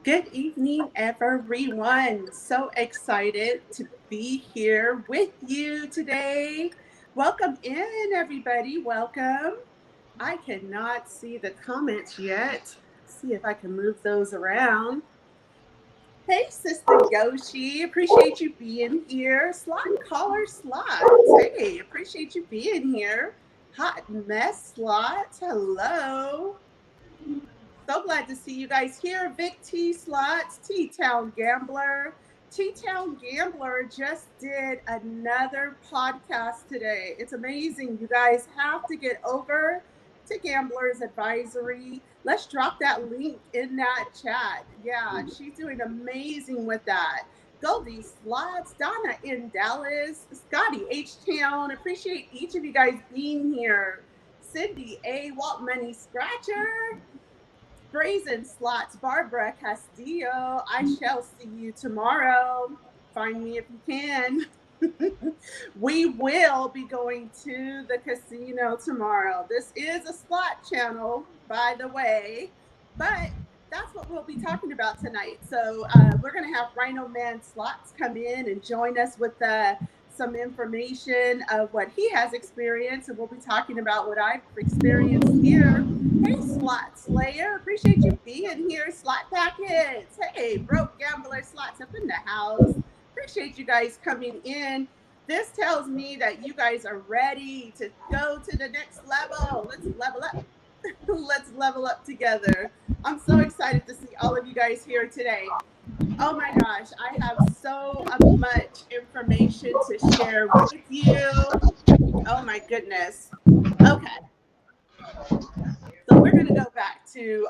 Good evening, everyone. So excited to be here with you today. Welcome in, everybody. Welcome. I cannot see the comments yet. See if I can move those around. Hey, Sister Yoshi. Appreciate you being here. Slot caller slots. Hey, appreciate you being here. Hot mess slots. Hello. So glad to see you guys here. Vic T Slots, T Town Gambler. T Town Gambler just did another podcast today. It's amazing. You guys have to get over to Gamblers Advisory. Let's drop that link in that chat. Yeah, she's doing amazing with that. Goldie Slots, Donna in Dallas, Scotty H Town. Appreciate each of you guys being here. Cindy A. Walt Money Scratcher. Brazen Slots, Barbara Castillo. I shall see you tomorrow. Find me if you can. We will be going to the casino tomorrow. This is a slot channel, by the way, but that's what we'll be talking about tonight. So we're going to have Rhino Man Slots come in and join us with some information of what he has experienced, and we'll be talking about what I've experienced here. Hey, Slot Slayer, appreciate you being here. Slot Packets, hey, Broke Gambler Slots up in the house. Appreciate you guys coming in. This tells me that you guys are ready to go to the next level. Let's level up. Let's level up together. I'm so excited to see all of you guys here today. Oh my gosh, I have so much information to share with you. Oh my goodness. Okay. So we're going to go back to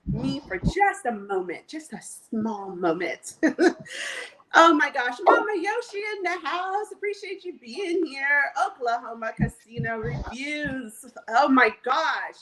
me for just a moment, just a small moment. Oh my gosh, Mama Yoshi in the house. Appreciate you being here. Oklahoma Casino Reviews. Oh my gosh.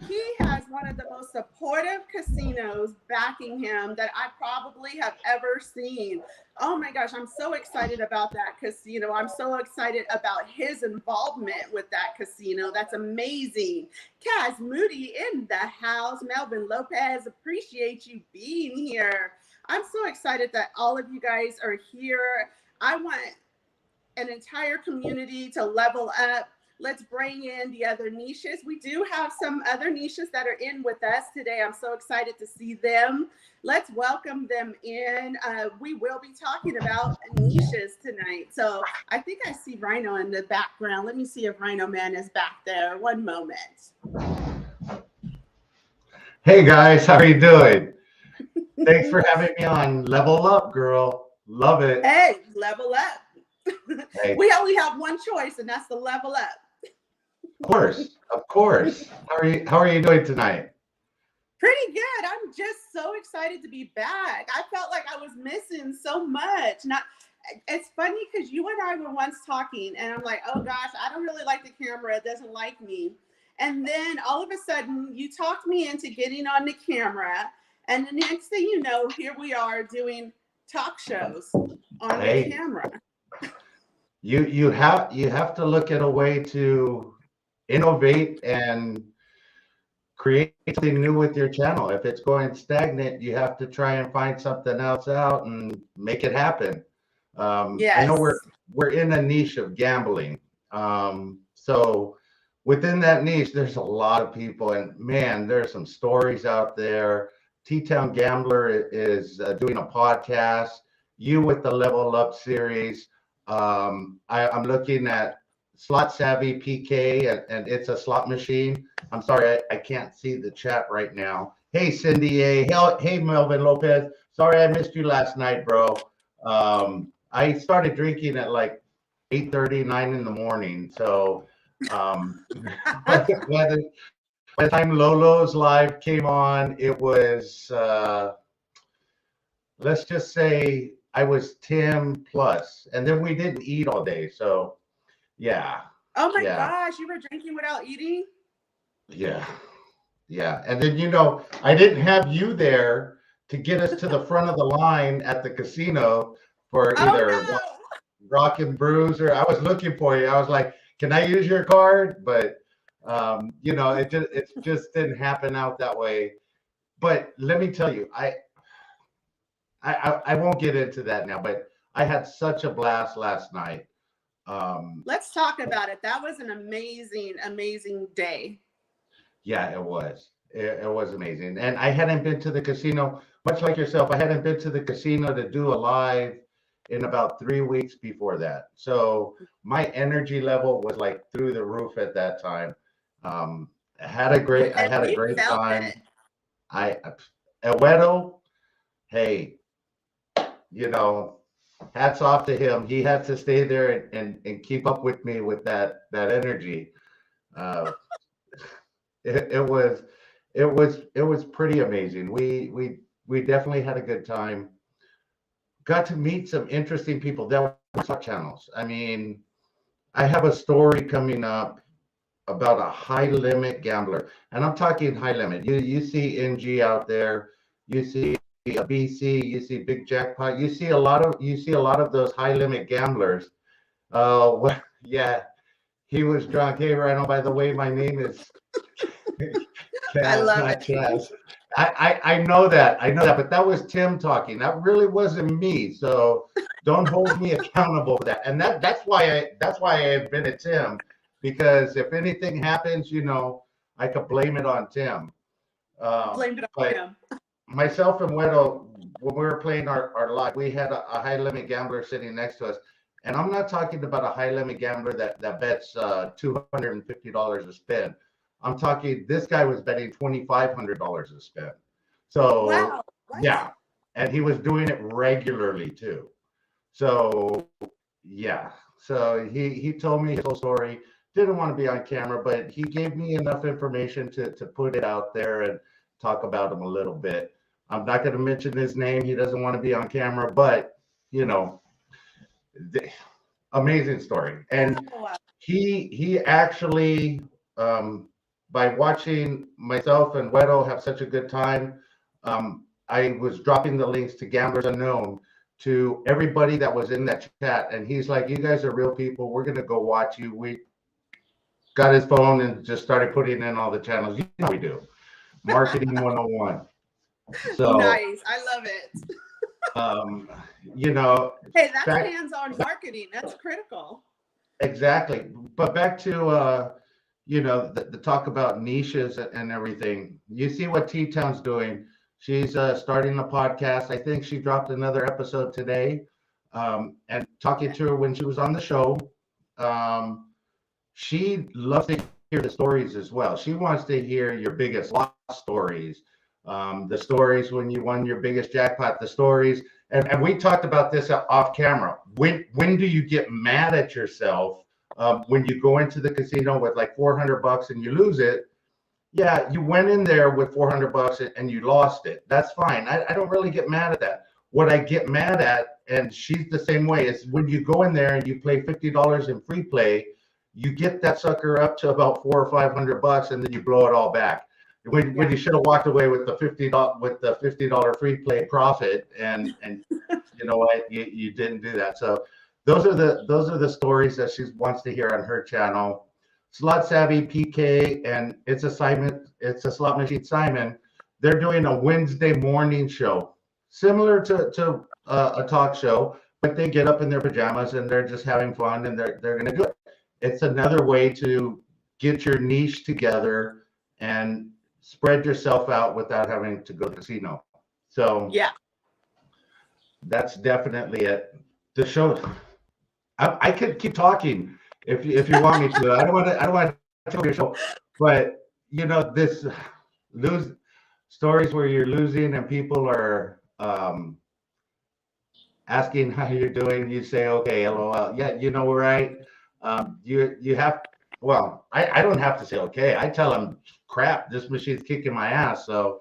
He has one of the most supportive casinos backing him that I probably have ever seen. Oh my gosh, I'm so excited about that casino. I'm so excited about his involvement with that casino. That's amazing. Kaz Moody in the house. Melvin Lopez, appreciate you being here. I'm so excited that all of you guys are here. I want an entire community to level up. Let's bring in the other niches. We do have some other niches that are in with us today. I'm so excited to see them. Let's welcome them in. We will be talking about niches tonight. So I think I see Rhino in the background. Let me see if Rhino Man is back there. One moment. Hey guys, how are you doing? Thanks for having me on. Level up, girl. Love it. Hey, level up. Hey. We only have one choice, and that's to level up. Of course. How are you doing tonight? Pretty good. I'm just so excited to be back. I felt like I was missing so much. It's funny because you and I were once talking, and I'm like, oh gosh, I don't really like the camera. It doesn't like me. And then all of a sudden, you talked me into getting on the camera, and the next thing you know, here we are doing talk shows on the camera. You have to look at a way to innovate and create something new with your channel. If it's going stagnant, you have to try and find something else out and make it happen. Yes. I know we're in a niche of gambling. So within that niche, there's a lot of people, and man, there's some stories out there. T-Town Gambler is doing a podcast. You with the Level Up series. I'm looking at Slot Savvy PK, and it's a slot machine. I'm sorry, I can't see the chat right now. Hey, Cindy A. Hey, Melvin Lopez. Sorry I missed you last night, bro. I started drinking at like 8:30, 9 in the morning. So by the time Lolo's live came on, it was, let's just say I was 10 plus. And then we didn't eat all day. So yeah. Oh my gosh, you were drinking without eating? Yeah. Yeah. And then, I didn't have you there to get us to the front of the line at the casino for Oh either no. Rock and Bruiser. I was looking for you. I was like, can I use your card? But it just didn't happen out that way. But let me tell you, I won't get into that now, but I had such a blast last night. Let's talk about it. That was an amazing, amazing day. Yeah, it was. It was amazing. And I hadn't been to the casino, much like yourself, I hadn't been to the casino to do a live in about 3 weeks before that. So my energy level was like through the roof at that time. I And had a we great felt time. it. I Ewedo, hey, you know, hats off to him. He had to stay there and keep up with me with that energy. Uh, it was pretty amazing. We definitely had a good time. Got to meet some interesting people. There were top channels. I mean, I have a story coming up about a high limit gambler, and I'm talking high limit. You see NG out there, you see BC, you see Big Jackpot, you see a lot of those high limit gamblers. Yeah, he was drunk. Hey, Rhino, by the way, my name is I Chaz, love not it. Chaz. I know that. I know that, but that was Tim talking. That really wasn't me. So don't hold me accountable for that. And that's why I admitted Tim, because if anything happens, I could blame it on Tim. Blamed it on But him. myself and Wedo, when we were playing our live, we had a high limit gambler sitting next to us. And I'm not talking about a high limit gambler that bets $250 a spin. I'm talking, this guy was betting $2,500 a spin. So Wow. What? yeah, and he was doing it regularly too. So yeah, so he told me his whole story. Didn't want to be on camera, but he gave me enough information to put it out there and talk about him a little bit. I'm not going to mention his name. He doesn't want to be on camera, but you know, amazing story. And Oh, wow. he actually, by watching myself and Wedo have such a good time, I was dropping the links to Gamblers Unknown to everybody that was in that chat, and he's like, "You guys are real people. We're gonna go watch you." We got his phone and just started putting in all the channels. You know we do. Marketing 101. So, Nice. I love it. um, you know, Hey, that's back hands-on marketing. That's critical. exactly. But back to the talk about niches and everything. You see what T Town's doing. She's starting a podcast. I think she dropped another episode today. And talking to her when she was on the show, she loves to hear the stories as well. She wants to hear your biggest loss stories, the stories when you won your biggest jackpot, the stories. And we talked about this off camera. When do you get mad at yourself when you go into the casino with like $400 and you lose it? Yeah, you went in there with $400 and you lost it. That's fine. I don't really get mad at that. What I get mad at, and she's the same way, is when you go in there and you play $50 in free play, you get that sucker up to about $400 or $500, and then you blow it all back. When you should have walked away with the $50 free play profit, and you know what, you didn't do that. So those are the stories that she wants to hear on her channel. Slot Savvy PK and It's a Slot Machine Simon. They're doing a Wednesday morning show, similar to a talk show, but they get up in their pajamas and they're just having fun, and they're going to do it. It's another way to get your niche together and spread yourself out without having to go to the casino. So Yeah. that's definitely it. The show. I could keep talking if you want me to. I don't want to take your show, but this lose stories where you're losing and people are asking how you're doing. You say, okay, LOL. Yeah, right. You have. Well, I don't have to say okay. I tell them, crap, this machine's kicking my ass. So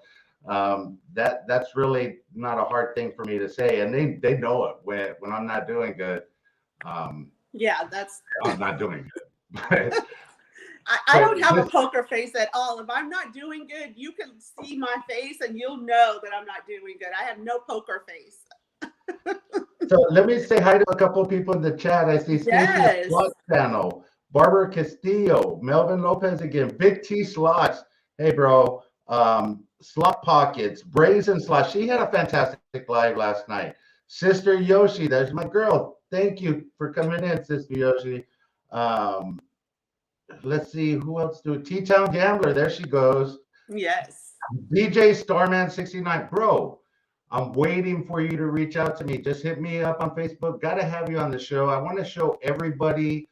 that's really not a hard thing for me to say, and they know it when I'm not doing good. Yeah, that's I'm not doing good. I don't have a poker face at all. If I'm not doing good, you can see my face and you'll know that I'm not doing good. I have no poker face. So let me say hi to a couple of people in the chat. I see Stacy Slot Channel, Barbara Castillo, Melvin Lopez again, Big T Slots. Hey, bro. Slot Pockets, Brazen Slot. She had a fantastic live last night. Sister Yoshi, there's my girl. Thank you for coming in, Sister Yoshi. Let's see who else do it. T-Town Gambler, there she goes. Yes. DJ Starman 69, bro. I'm waiting for you to reach out to me. Just hit me up on Facebook. Got to have you on the show. I want to show everybody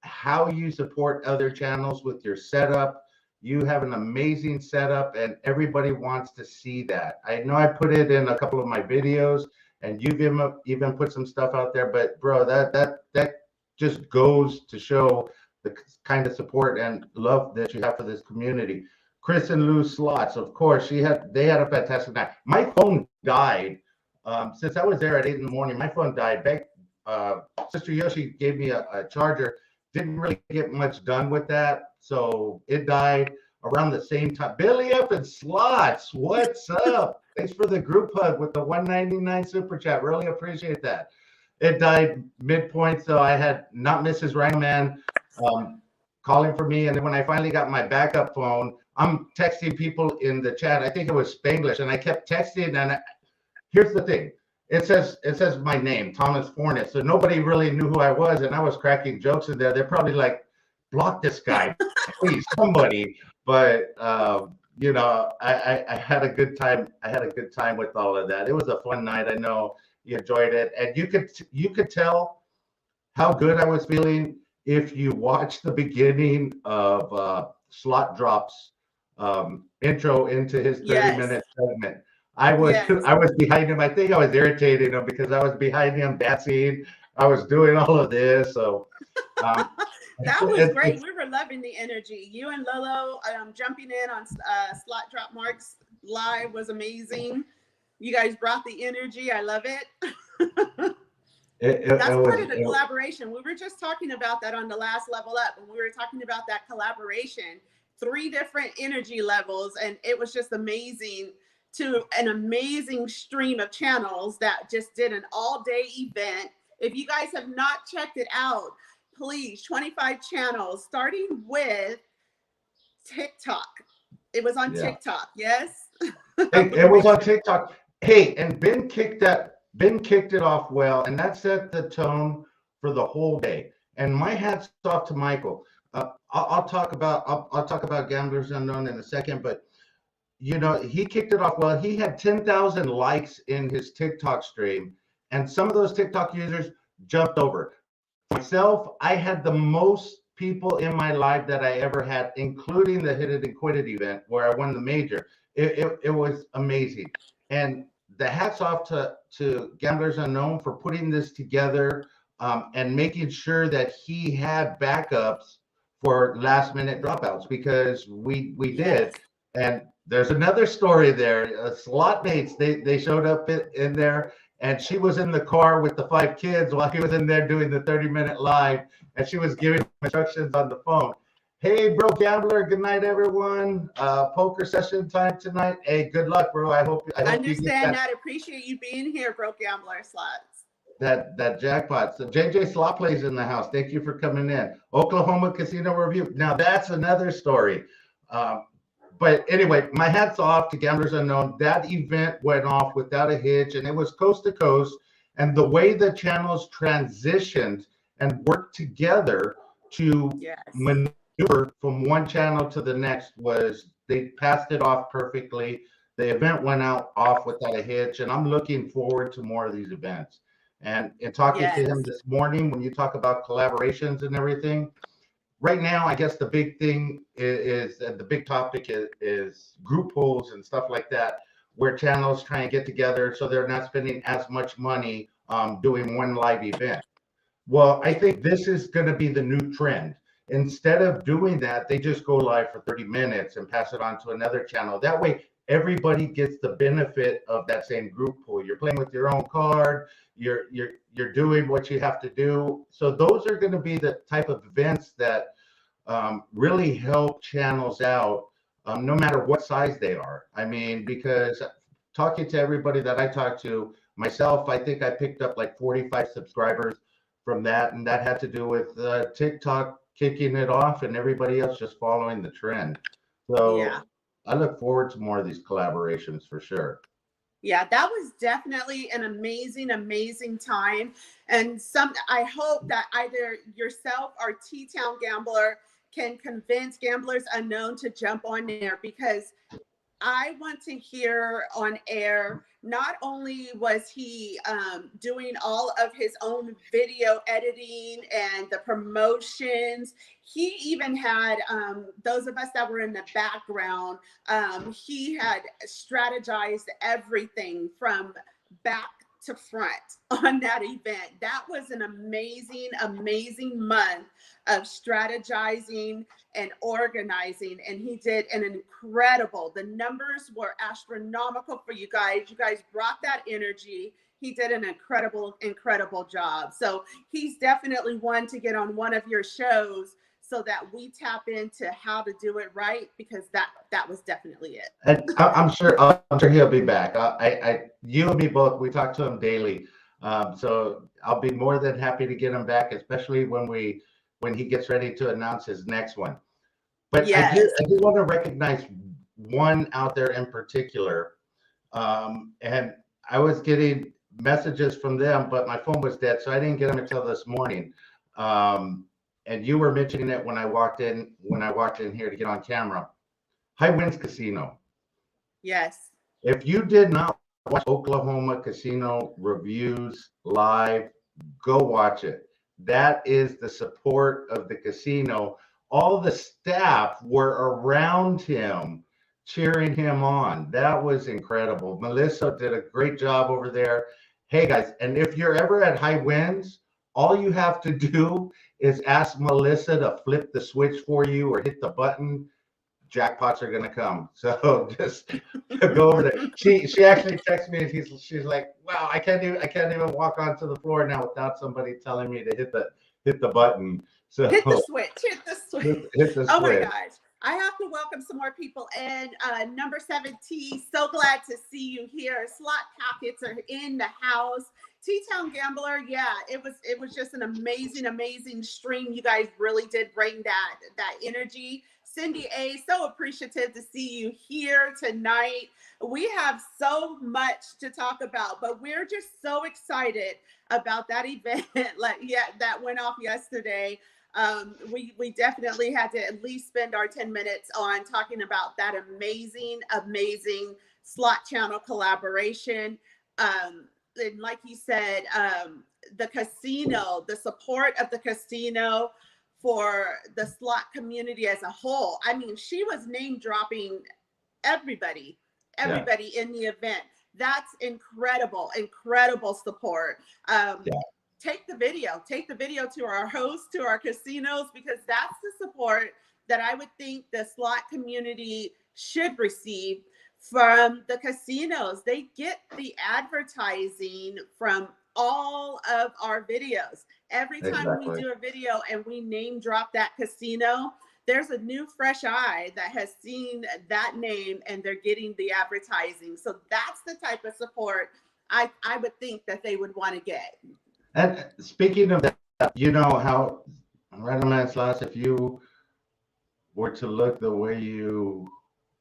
how you support other channels with your setup. You have an amazing setup, and everybody wants to see that. I know I put it in a couple of my videos, and you've even put some stuff out there. But bro, that just goes to show the kind of support and love that you have for this community. Chris and Lou Slots, of course, they had a fantastic night. My phone died since I was there at 8 in the morning. My phone died. Sister Yoshi gave me a charger. Didn't really get much done with that, so it died around the same time. Billy F and Slots, what's up? Thanks for the group hug with the 199 super chat. Really appreciate that. It died midpoint, so I had not Mrs. Rhino Man calling for me, and then when I finally got my backup phone, I'm texting people in the chat. I think it was Spanglish, and I kept texting. And here's the thing: it says my name, Thomas Fornes. So nobody really knew who I was, and I was cracking jokes in there. They're probably like, "Block this guy, please, somebody." But you know, I had a good time. I had a good time with all of that. It was a fun night. I know you enjoyed it, and you could tell how good I was feeling if you watch the beginning of Slot Drops intro into his 30-minute segment. I was behind him. I think I was irritating him because I was behind him dancing. I was doing all of this. So that was great. We were loving the energy. You and Lolo jumping in on Slot Drop Marks live was amazing. You guys brought the energy. I love it. That's part of the collaboration. We were just talking about that on the last Level Up, and we were talking about that collaboration. 3 different energy levels, and it was just amazing. To an amazing stream of channels that just did an all-day event. If you guys have not checked it out, please, 25 channels, starting with TikTok. It was on TikTok, yes? It was on TikTok. Hey, and Ben kicked it off well, and that set the tone for the whole day. And my hat's off to Michael. I'll talk about Gamblers Unknown in a second, but you know, he kicked it off well. He had 10,000 likes in his TikTok stream, and some of those TikTok users jumped over. Myself, I had the most people in my live that I ever had, including the Hit It and Quit It event where I won the major. It was amazing. And the hats off to Gamblers Unknown for putting this together and making sure that he had backups for last minute dropouts, because we did. And there's another story there. Slot mates, they showed up in there, and she was in the car with the 5 kids while he was in there doing the 30-minute live, and she was giving instructions on the phone. Hey, bro, Gambler, good night, everyone. Poker session time tonight. Hey, good luck, bro. I hope I understand that. Appreciate you being here, bro, Gambler Slots. That jackpot. So JJ Slot Plays in the house. Thank you for coming in. Oklahoma Casino Review. Now that's another story. But anyway, my hat's off to Gamblers Unknown. That event went off without a hitch, and it was coast to coast. And the way the channels transitioned and worked together to maneuver from one channel to the next was they passed it off perfectly. The event went off without a hitch, and I'm looking forward to more of these events. And in talking to him this morning, when you talk about collaborations and everything, right now, I guess the big thing is the big topic is group pools and stuff like that, where channels try and get together so they're not spending as much money doing one live event. Well, I think this is going to be the new trend. Instead of doing that, they just go live for 30 minutes and pass it on to another channel. That way, everybody gets the benefit of that same group pool. You're playing with your own card. You're doing what you have to do. So those are going to be the type of events that really help channels out, no matter what size they are. I mean, because talking to everybody that I talked to, myself, I think I picked up like 45 subscribers from that, and that had to do with TikTok kicking it off and everybody else just following the trend. Yeah. So I look forward to more of these collaborations for sure. Yeah, that was definitely an amazing, amazing time. And I hope that either yourself or T-Town Gambler can convince Gamblers Unknown to jump on there, because I want to hear on air, not only was he doing all of his own video editing and the promotions, he even had those of us that were in the background, he had strategized everything from back to front on that event. That was an amazing, amazing month of strategizing and organizing, and he did an incredible, the numbers were astronomical for you guys brought that energy. He did an incredible job. So he's definitely one to get on one of your shows so that we tap into how to do it right, because that was definitely it. And I'm sure he'll be back. You and me both. We talk to him daily, so I'll be more than happy to get him back, especially when he gets ready to announce his next one. But Yes. I do want to recognize one out there in particular, and I was getting messages from them, but my phone was dead, so I didn't get them until this morning. And you were mentioning it when I walked in here to get on camera. High Winds Casino. Yes. If you did not watch Oklahoma Casino Reviews live, go watch it. That is the support of the casino. All the staff were around him, cheering him on. That was incredible. Melissa did a great job over there. Hey guys, and if you're ever at High Winds, all you have to do is ask Melissa to flip the switch for you or hit the button. Jackpots are gonna come. So just go over there. She actually texted me and she's like, wow, I can't even walk onto the floor now without somebody telling me to hit the button. So hit the switch. hit the Oh my switch. gosh. I have to welcome some more people in. Number 7T, so glad to see you here. Slot Packets are in the house. T-Town Gambler, yeah, it was just an amazing stream. You guys really did bring that energy. Cindy A, so appreciative to see you here tonight. We have so much to talk about, but we're just so excited about that event that went off yesterday. We definitely had to at least spend our 10 minutes on talking about that amazing slot channel collaboration. And like you said, the casino, the support of the casino for the slot community as a whole. I mean, she was name dropping everybody in the event. That's incredible support. Take the video to our hosts, to our casinos, because that's the support that I would think the slot community should receive from the casinos. They get the advertising from all of our videos. Every time we do a video and we name drop that casino, there's a new fresh eye that has seen that name and they're getting the advertising. So that's the type of support I would think that they would want to get. And speaking of that, you know how Random Man Slots, if you were to look the way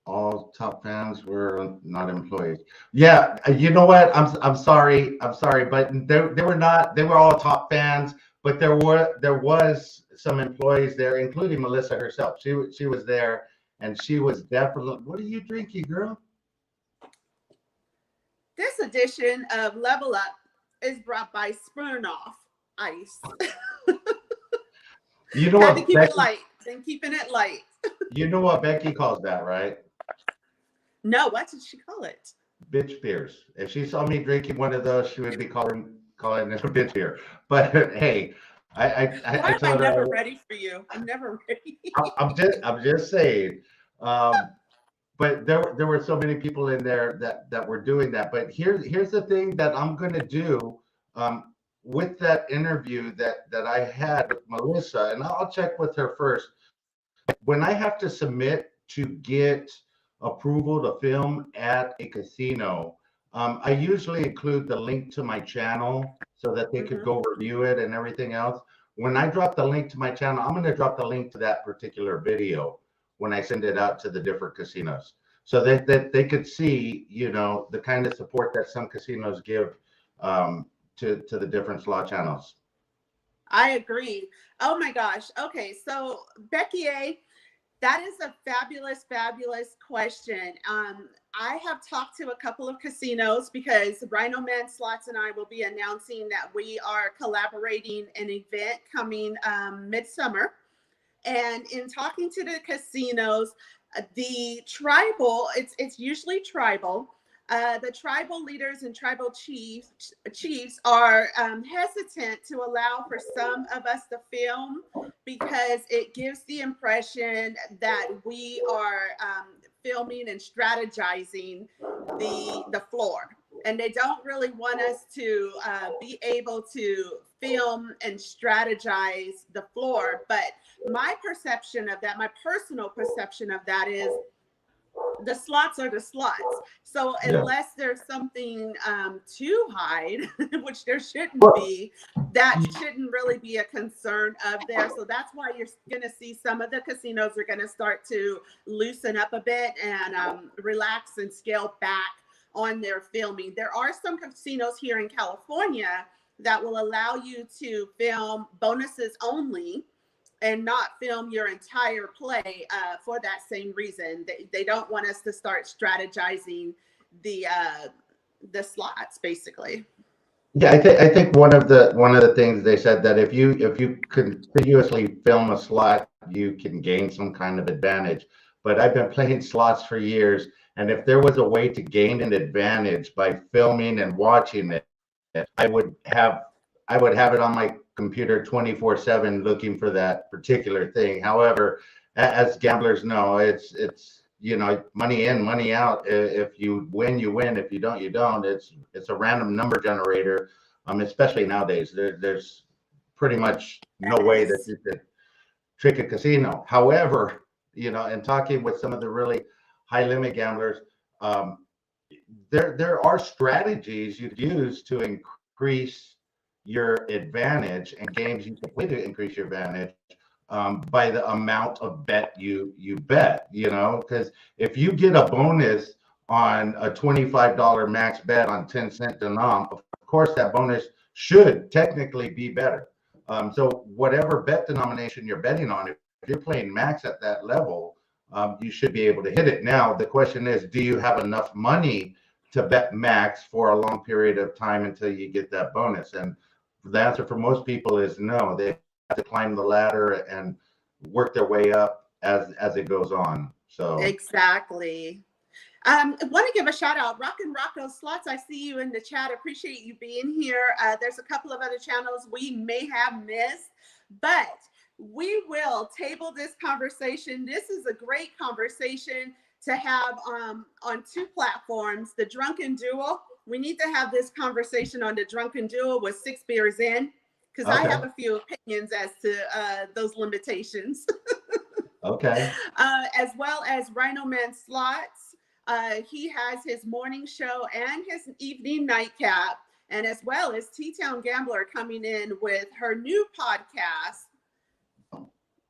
all top fans were not employees. Yeah, you know what? I'm sorry, but they were not. They were all top fans, but there was some employees there, including Melissa herself. She was there, and she was definitely. What are you drinking, girl? This edition of Level Up is brought by Smirnoff Ice. You know Had what? to keep it light. Been keeping it light. You know what Becky calls that, right? No, what did she call it? Bitch beers. If she saw me drinking one of those, she would be calling it a bitch beer. But hey, I told her, never ready for you. I'm never ready. I'm just saying. But there were so many people in there that were doing that. But here's the thing that I'm gonna do with that interview that I had with Melissa, and I'll check with her first. when I have to submit to get approval to film at a casino, I usually include the link to my channel so that they could Hmm. go review it and everything else. When I drop the link to my channel, I'm going to drop the link to that particular video when I send it out to the different casinos so that they could see, the kind of support that some casinos give to the different slot channels. I agree. Oh my gosh. Okay, so Becky A, that is a fabulous, fabulous question. I have talked to a couple of casinos because Rhino Man Slots and I will be announcing that we are collaborating an event coming midsummer. And in talking to the casinos, the tribal, it's usually tribal. The tribal leaders and tribal chiefs are hesitant to allow for some of us to film because it gives the impression that we are filming and strategizing the floor, and they don't really want us to be able to film and strategize the floor. But my perception of that, my personal perception of that is the slots are the slots. So Yeah. unless there's something to hide, which there shouldn't Well, be, that shouldn't really be a concern of there. So that's why you're going to see some of the casinos are going to start to loosen up a bit and relax and scale back on their filming. There are some casinos here in California that will allow you to film bonuses only and not film your entire play for that same reason. They don't want us to start strategizing the slots, basically. yeah, I think one of the things they said that if you continuously film a slot, you can gain some kind of advantage. But I've been playing slots for years, and if there was a way to gain an advantage by filming and watching it, I would have I would have it on my computer 24/7 looking for that particular thing. However, as gamblers know, it's money in, money out. If you win, you win. If you don't, you don't. It's a random number generator. Especially nowadays, there's pretty much no way that Yes. you could trick a casino. However, in talking with some of the really high limit gamblers, um, there are strategies you could use to increase your advantage and games you can play to increase your advantage by the amount of bet you bet, because if you get a bonus on a $25 max bet on 10-cent denom, of course that bonus should technically be better. So whatever bet denomination you're betting on, if you're playing max at that level, you should be able to hit it. Now the question is, do you have enough money to bet max for a long period of time until you get that bonus? And the answer for most people is no. They have to climb the ladder and work their way up as it goes on. So Exactly. I want to give a shout out, Rock and Rocco Slots. I see you in the chat. Appreciate you being here. There's a couple of other channels we may have missed, but we will table this conversation. This is a great conversation to have on two platforms. The Drunken Duel. We need to have this conversation on the Drunken Duel with 6 beers in, because I okay, have a few opinions as to those limitations. okay, As well as Rhino Man Slots. He has his morning show and his evening nightcap, and as well as T Town Gambler coming in with her new podcast,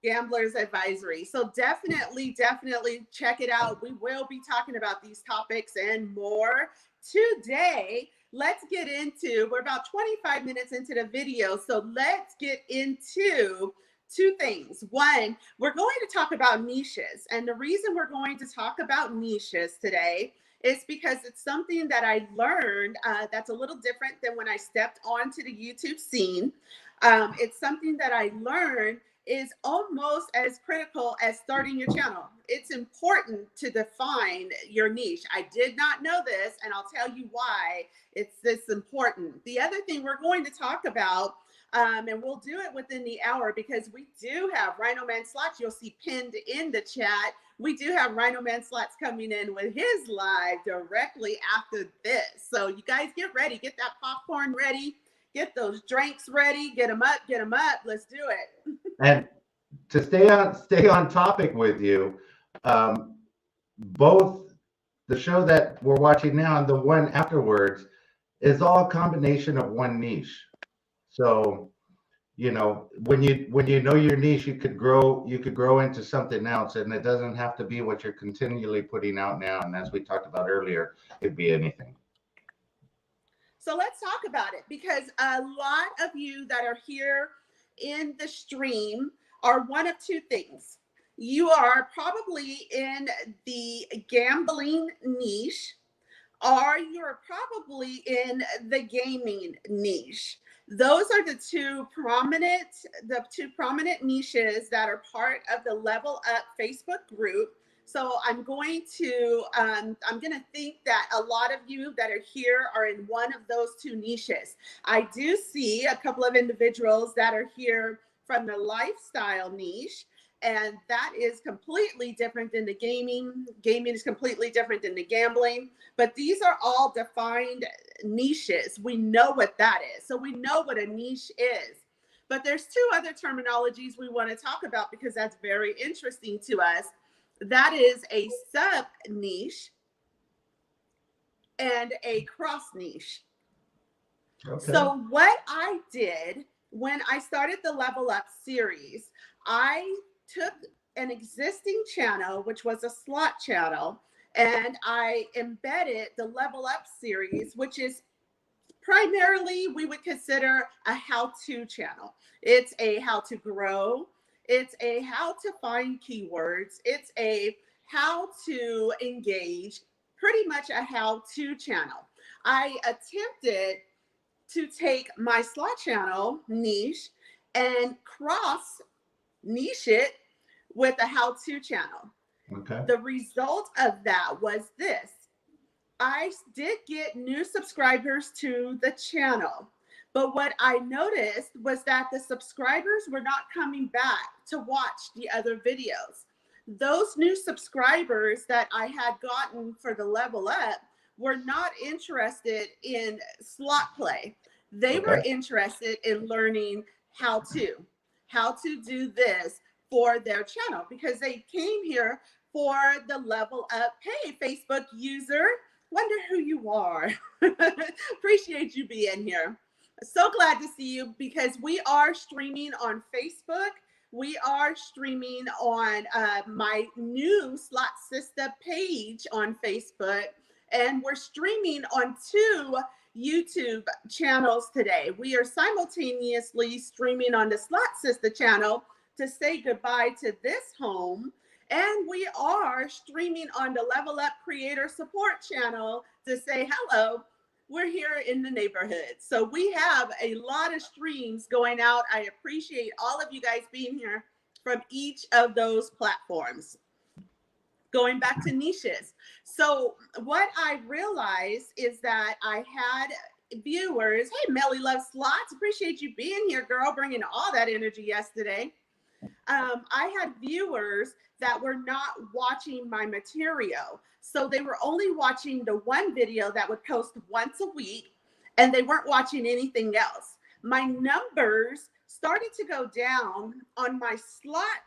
Gamblers Advisory. So definitely, definitely check it out. We will be talking about these topics and more today. Let's get into, we're about 25 minutes into the video. So let's get into two things. One, we're going to talk about niches. And the reason we're going to talk about niches today is because it's something that I learned that's a little different than when I stepped onto the YouTube scene. It's something that I learned is almost as critical as starting your channel. It's important to define your niche. I did not know this, and I'll tell you why it's this important. The other thing we're going to talk about, and we'll do it within the hour because we do have Rhino Man Slots. You'll see pinned in the chat. We do have Rhino Man Slots coming in with his live directly after this. So you guys get ready, get that popcorn ready, get those drinks ready, get them up, get them up. Let's do it. and to stay on topic with you, both the show that we're watching now and the one afterwards is all a combination of one niche. So, you know, when you know your niche, you could grow into something else, and it doesn't have to be what you're continually putting out now. And as we talked about earlier, it could be anything. So let's talk about it, because a lot of you that are here in the stream are one of two things. You are probably in the gambling niche, or you're probably in the gaming niche. Those are the two prominent niches that are part of the Level Up Facebook group. So I'm going to think that a lot of you that are here are in one of those two niches. I do see a couple of individuals that are here from the lifestyle niche, and that is completely different than the gaming. Gaming is completely different than the gambling, but these are all defined niches. We know what that is. So we know what a niche is. But there's two other terminologies we want to talk about because that's very interesting to us. That is a sub niche and a cross niche. Okay. So what I did when I started the Level Up series, I took an existing channel, which was a slot channel, and I embedded the Level Up series, which is primarily we would consider a how-to channel. It's a how to grow. It's a how to find keywords. It's a how to engage, pretty much a how-to channel. I attempted to take my slot channel niche and cross niche it with a how-to channel. Okay. The result of that was this. I did get new subscribers to the channel, but what I noticed was that the subscribers were not coming back to watch the other videos. Those new subscribers that I had gotten for the Level Up were not interested in slot play. They were interested in learning how to do this for their channel, because they came here for the Level Up. Hey, Facebook user, wonder who you are. Appreciate you being here. So glad to see you, because we are streaming on Facebook. We are streaming on my new Slot Sistah page on Facebook, and we're streaming on 2 YouTube channels today. We are simultaneously streaming on the Slot Sistah channel to say goodbye to this home, and we are streaming on the Level Up Creator Support channel to say hello. We're here in the neighborhood. So we have a lot of streams going out. I appreciate all of you guys being here from each of those platforms. Going back to niches. So what I realized is that I had viewers. Hey, Melly Loves Slots. Appreciate you being here, girl, bringing all that energy yesterday. I had viewers that were not watching my material. So they were only watching the one video that would post once a week, and they weren't watching anything else. My numbers started to go down on my slot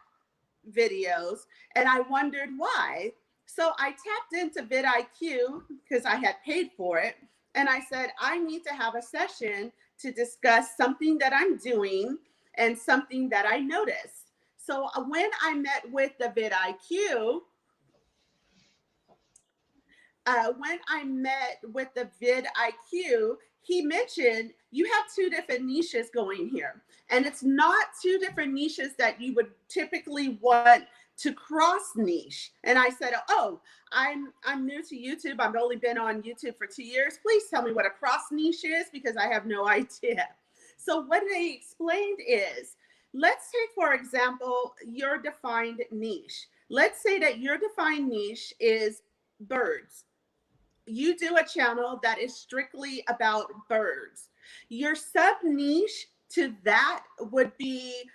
videos, and I wondered why. So I tapped into vidIQ because I had paid for it, and I said, I need to have a session to discuss something that I'm doing and something that I noticed. So when I met with the vidIQ, he mentioned you have 2 different niches going here. And it's not 2 different niches that you would typically want to cross niche. And I said, oh, I'm new to YouTube. I've only been on YouTube for 2 years. Please tell me what a cross niche is, because I have no idea. So what they explained is, let's take, for example, your defined niche. Let's say that your defined niche is birds. You do a channel that is strictly about birds. Your sub niche to that would be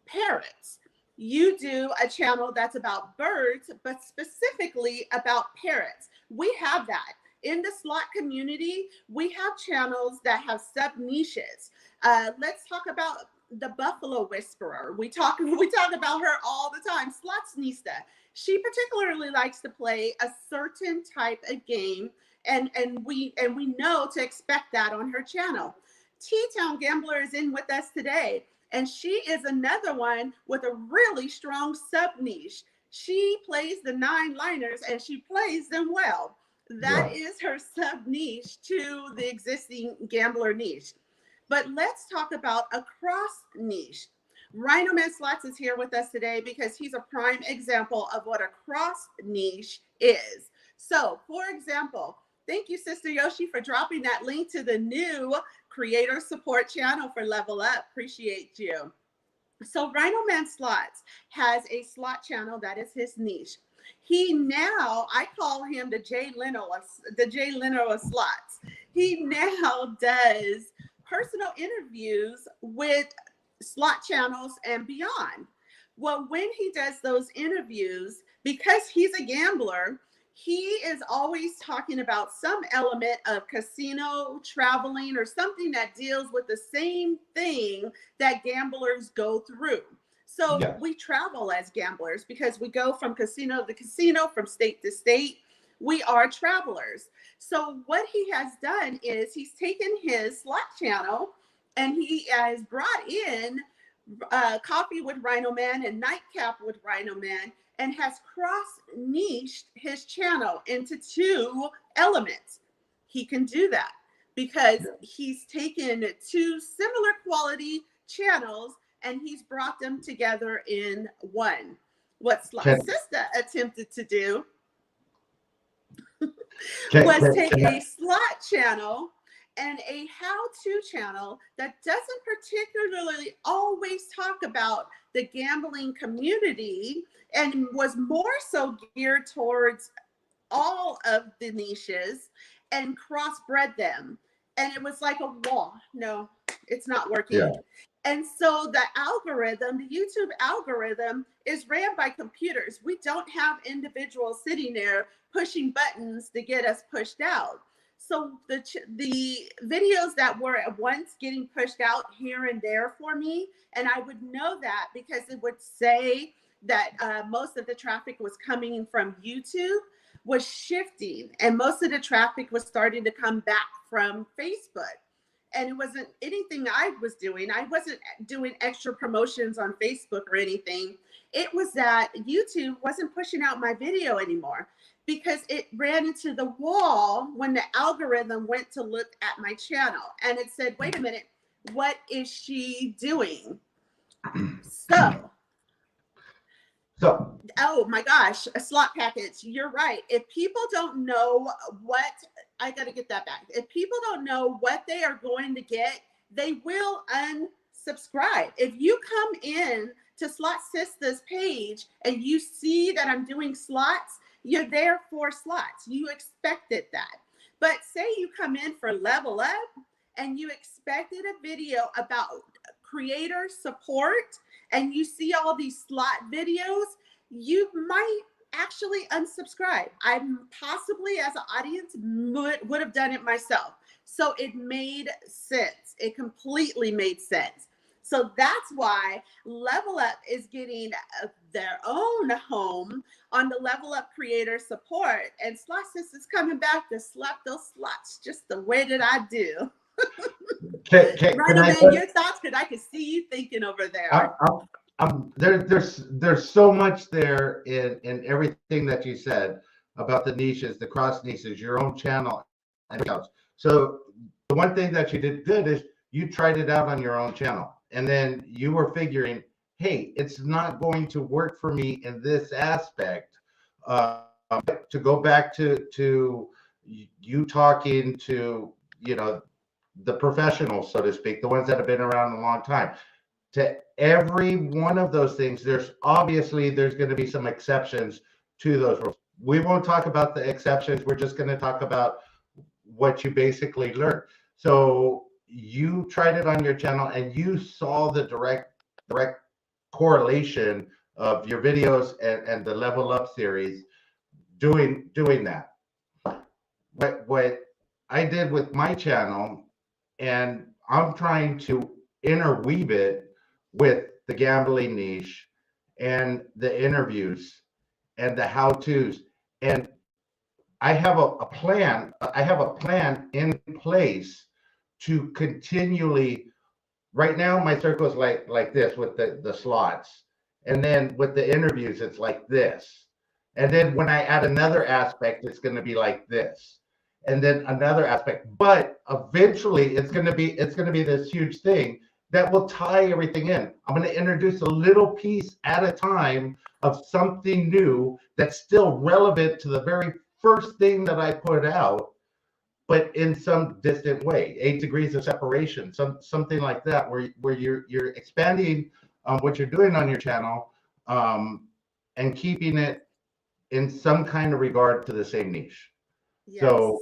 parrots. You do a channel that's about birds, but specifically about parrots. We have that. In the slot community, we have channels that have sub niches. Let's talk about the Buffalo Whisperer. We talk about her all the time. Sistah. She particularly likes to play a certain type of game, and we know to expect that on her channel. T-Town Gambler is in with us today, and she is another one with a really strong sub niche. She plays the 9-liners and she plays them well. That is her sub niche to the existing gambler niche. But let's talk about a cross niche. Rhino Man Slots is here with us today because he's a prime example of what a cross niche is. So, for example, thank you, Sister Yoshi, for dropping that link to the new creator support channel for Level Up. Appreciate you. So Rhino Man Slots has a slot channel that is his niche. He now, I call him the Jay Leno of slots. He now does personal interviews with slot channels and beyond. Well, when he does those interviews, because he's a gambler, he is always talking about some element of casino, traveling, or something that deals with the same thing that gamblers go through. So we travel as gamblers because we go from casino to casino, from state to state. We are travelers. So what he has done is he's taken his slot channel and he has brought in Coffee with Rhino Man and Nightcap with Rhino Man, and has cross-niched his channel into 2 elements. He can do that because he's taken 2 similar quality channels and he's brought them together in one. What Sistah attempted to do was take a slot channel and a how-to channel that doesn't particularly always talk about the gambling community and was more so geared towards all of the niches and crossbred them. And it was like a wall. No, it's not working. Yeah. And so the algorithm, the YouTube algorithm, is ran by computers. We don't have individuals sitting there pushing buttons to get us pushed out. So the videos that were at once getting pushed out here and there for me, and I would know that because it would say that most of the traffic was coming from YouTube, was shifting, and most of the traffic was starting to come back from Facebook. And it wasn't anything I was doing. I wasn't doing extra promotions on Facebook or anything. It was that YouTube wasn't pushing out my video anymore because it ran into the wall when the algorithm went to look at my channel. And it said, wait a minute, what is she doing? So, oh my gosh, a slot package. You're right. If people don't know what, I got to get that back. If people don't know what they are going to get, they will unsubscribe. If you come in to Slot Sistah's page and you see that I'm doing slots, you're there for slots. You expected that. But say you come in for Level Up and you expected a video about creator support and you see all these slot videos, you might actually unsubscribe. I possibly as an audience would have done it myself. So it made sense. It completely made sense. So that's why Level Up is getting their own home on the Level Up creator support. And Slot Sistah's coming back to slap those slots just the way that I do. Right, man, your thoughts, because I can see you thinking over there. There's so much there in everything that you said about the niches, the cross niches, your own channel, and else. So the one thing that you did good is you tried it out on your own channel, and then you were figuring, hey, it's not going to work for me in this aspect. To go back to you talking to, you know, the professionals, so to speak, the ones that have been around a long time. To every one of those things, there's going to be some exceptions to those rules. We won't talk about the exceptions. We're just going to talk about what you basically learned. So you tried it on your channel and you saw the direct correlation of your videos and the Level Up series doing that. What I did with my channel, and I'm trying to interweave it with the gambling niche and the interviews and the how-tos. And I have a plan. I have a plan in place to continually. Right now, my circle is like this with the slots, and then with the interviews, it's like this. And then when I add another aspect, it's going to be like this, and then another aspect. But eventually, it's going to be this huge thing that will tie everything in. I'm going to introduce a little piece at a time of something new that's still relevant to the very first thing that I put out, but in some distant way, 8 degrees of separation, something like that, where you're expanding what you're doing on your channel, and keeping it in some kind of regard to the same niche. Yes. So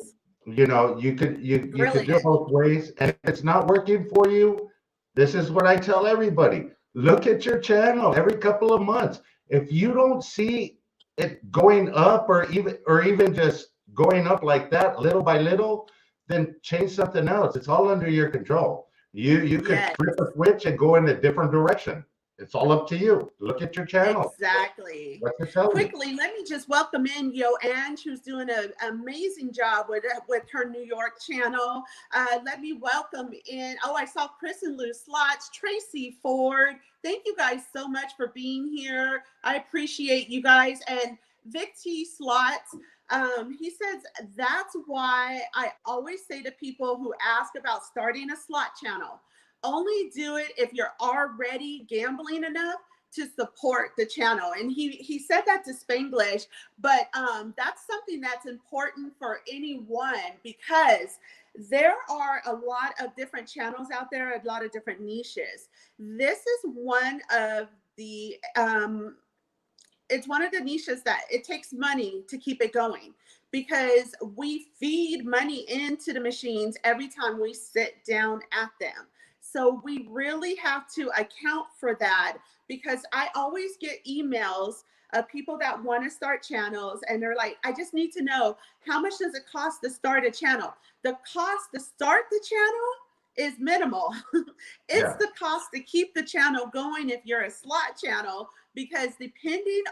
you could do it Brilliant. both ways, and if it's not working for you, this is what I tell everybody: look at your channel every couple of months. If you don't see it going up, or even just going up like that little by little, then change something else. It's all under your control. You could Yes. flip a switch and go in a different direction. It's all up to you. Look at your channel. Exactly. What's it telling you? Quickly, let me just welcome in Yo Ange, who's doing an amazing job with her New York channel. Let me welcome in. Oh, I saw Chris and Lou Slots, Tracy Ford. Thank you guys so much for being here. I appreciate you guys. And Vic T Slots. He says, that's why I always say to people who ask about starting a slot channel, only do it if you're already gambling enough to support the channel. And he said that to Spanglish, but that's something that's important for anyone, because there are a lot of different channels out there, a lot of different niches. This is one of the it's one of the niches that it takes money to keep it going, because we feed money into the machines every time we sit down at them. So we really have to account for that, because I always get emails of people that want to start channels, and they're like, I just need to know, how much does it cost to start a channel? The cost to start the channel is minimal. It's the cost to keep the channel going if you're a slot channel, because depending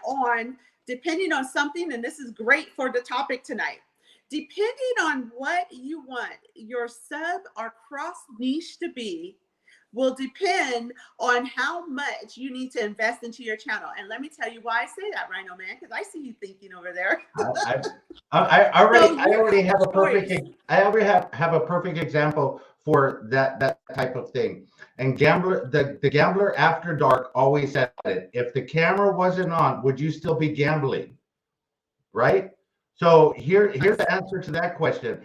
on something, and this is great for the topic tonight, depending on what you want your sub or cross niche to be, will depend on how much you need to invest into your channel. And let me tell you why I say that, Rhino Man, because I see you thinking over there. I already have a perfect example for that type of thing. And the gambler after dark always said it: if the camera wasn't on, would you still be gambling? Right? So here's the answer to that question.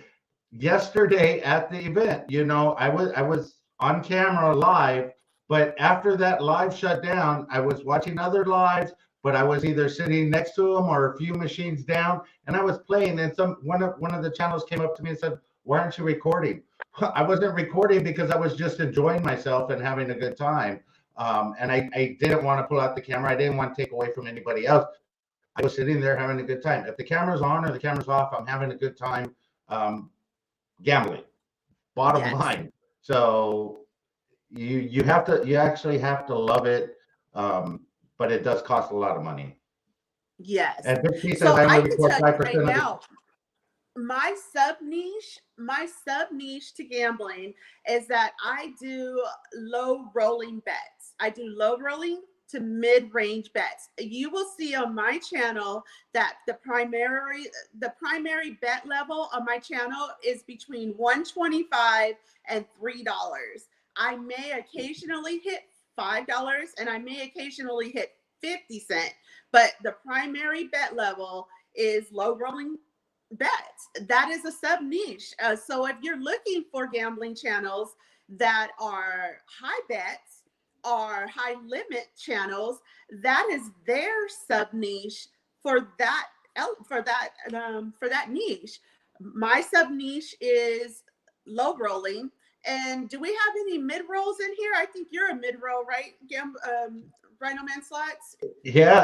Yesterday at the event, I was on camera live, but after that live shut down, I was watching other lives, but I was either sitting next to them or a few machines down, and I was playing. And one of the channels came up to me and said, "Why aren't you recording?" I wasn't recording because I was just enjoying myself and having a good time. And I didn't want to pull out the camera. I didn't want to take away from anybody else. I was sitting there having a good time. If the camera's on or the camera's off, I'm having a good time gambling. Bottom line. So you actually have to love it, but it does cost a lot of money. Yes. And Vic So says I I only can report tell you 5% right of now, my sub niche to gambling is that I do low rolling bets. I do low rolling to mid-range bets. You will see on my channel that the primary bet level on my channel is between $1.25 and $3. I may occasionally hit $5, and I may occasionally hit 50 cents, but the primary bet level is low rolling bets. That is a sub niche. So if you're looking for gambling channels that are high bets or high limit channels, that is their sub niche for that niche. My sub niche is low rolling. And do we have any mid rolls in here? I think you're a mid roll, right? Rhino Man Slots. Yeah,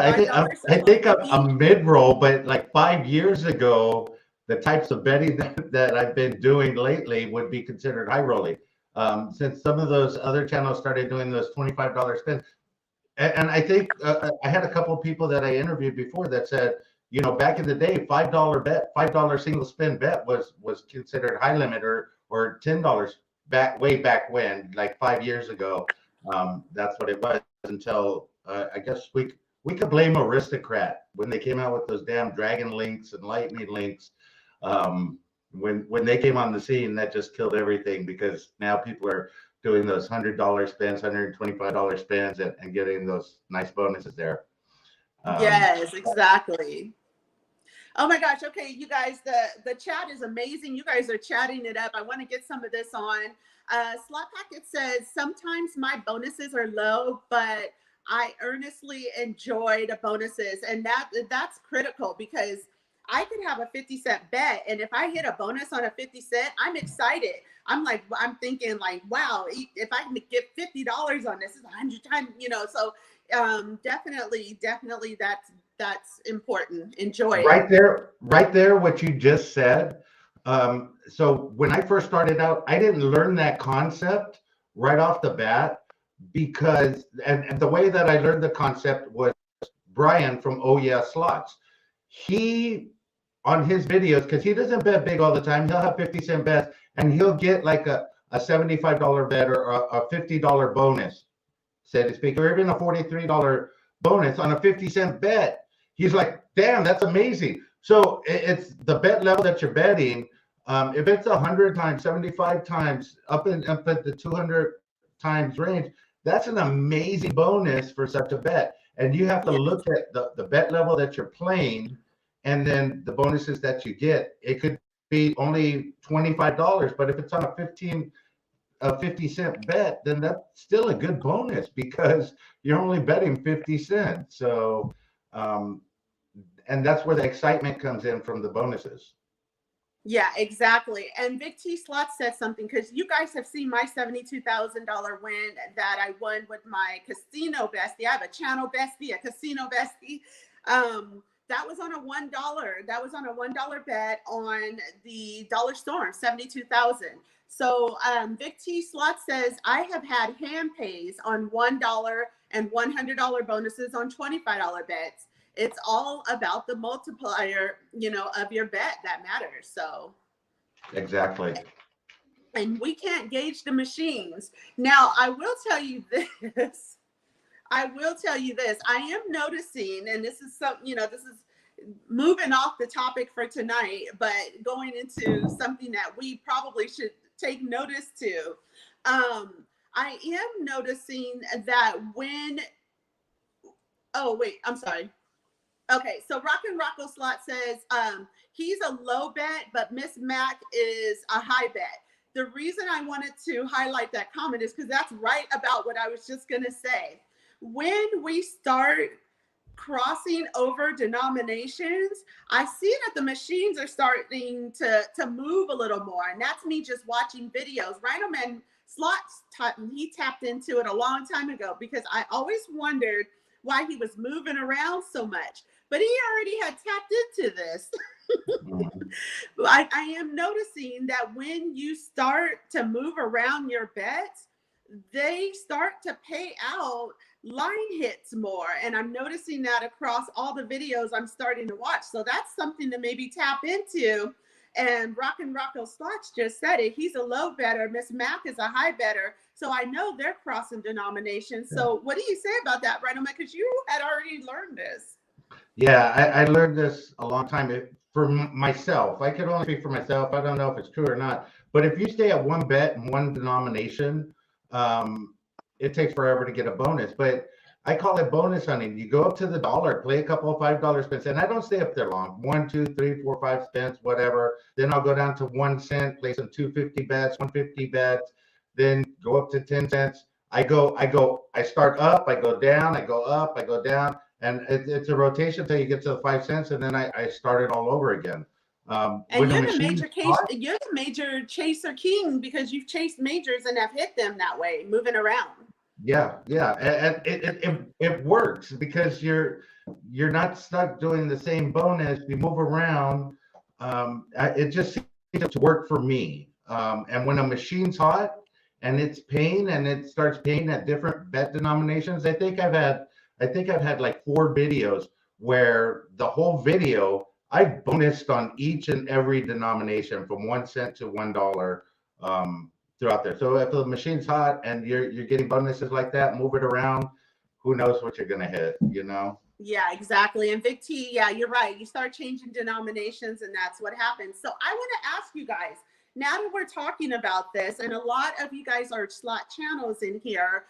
I think I'm mid roll, but like 5 years ago, the types of betting that I've been doing lately would be considered high rolling. since some of those other channels started doing those $25 spins. And I think I had a couple of people that I interviewed before that said, you know, back in the day, $5 bet, $5 single spin bet was considered high limit, or $10 way back when, like 5 years ago. That's what it was until I guess we could blame Aristocrat when they came out with those damn Dragon Links and Lightning Links. When they came on the scene, that just killed everything, because now people are doing those $100 spins, $125 spins, and getting those nice bonuses there. Yes, exactly. Oh my gosh. Okay, you guys, the chat is amazing. You guys are chatting it up. I want to get some of this on. Slot Packet says, sometimes my bonuses are low, but I earnestly enjoy the bonuses. And that's critical, because I could have a 50-cent bet, and if I hit a bonus on a 50 cent, I'm excited. I'm thinking like, wow, if I can get $50 on this, is 100 times, you know. So definitely that's important. Enjoy it. Right there, what you just said. So when I first started out, I didn't learn that concept right off the bat, because and the way that I learned the concept was Brian from Oh Yeah Slots. He, on his videos, because he doesn't bet big all the time, he'll have 50-cent bets, and he'll get like a $75 bet or a $50 bonus, so to speak, or even a $43 bonus on a 50-cent bet. He's like, damn, that's amazing. So it's the bet level that you're betting. If it's 100 times, 75 times, up at the 200 times range, that's an amazing bonus for such a bet. And you have to look at the bet level that you're playing, and then the bonuses that you get. It could be only $25, but if it's on a 50-cent bet, then that's still a good bonus, because you're only betting 50 cents. So, and that's where the excitement comes in from the bonuses. Yeah, exactly. And Vic T Slot said something, because you guys have seen my $72,000 win that I won with my casino bestie. I have a channel bestie, a casino bestie. That was on a $1. That was on a $1 bet on the Dollar Storm, 72,000. So Vic T Slot says, I have had hand pays on $1 and $100 bonuses on $25 bets. It's all about the multiplier, you know, of your bet that matters. So exactly. And we can't gauge the machines. Now, I will tell you this. I am noticing, and this is this is moving off the topic for tonight, but going into something that we probably should take notice to. I am noticing that when, oh wait, I'm sorry. Okay, so Rockin' Rocco Slot says he's a low bet, but Miss Mac is a high bet. The reason I wanted to highlight that comment is because that's right about what I was just gonna say. When we start crossing over denominations, I see that the machines are starting to move a little more, and that's me just watching videos. Rhino Man Slots, he tapped into it a long time ago, because I always wondered why he was moving around so much, but he already had tapped into this. I am noticing that when you start to move around your bets, they start to pay out line hits more. And I'm noticing that across all the videos I'm starting to watch. So that's something to maybe tap into. And Rockin' Rocco Slots just said it. He's a low better. Miss Mac is a high better. So I know they're crossing denominations. So what do you say about that, Rhino Man? Because you had already learned this. Yeah, I learned this a long time. For myself, I could only speak for myself. I don't know if it's true or not. But if you stay at one bet and one denomination, it takes forever to get a bonus. But I call it bonus hunting. You go up to the dollar, play a couple of $5 spins, and I don't stay up there long. 1, 2, 3, 4, 5 spins, whatever. Then I'll go down to 1 cent, play some 250 bets, 150 bets, then go up to 10 cents. I start up, I go down, I go up, I go down, and it's a rotation until you get to the 5 cents, and then I start it all over again. And you're the major chaser king, because you've chased majors and have hit them that way, moving around. Yeah, and it works, because you're not stuck doing the same bonus. You move around. It just seems to work for me. And when a machine's hot, and it's paying, and it starts paying at different bet denominations. I think I've had like 4 videos where the whole video I bonused on each and every denomination from 1 cent to $1 throughout there. So if the machine's hot and you're getting bonuses like that, move it around. Who knows what you're gonna hit, you know? Yeah, exactly. And Vic T, yeah, you're right. You start changing denominations, and that's what happens. So I want to ask you guys, now that we're talking about this, and a lot of you guys are slot channels in here,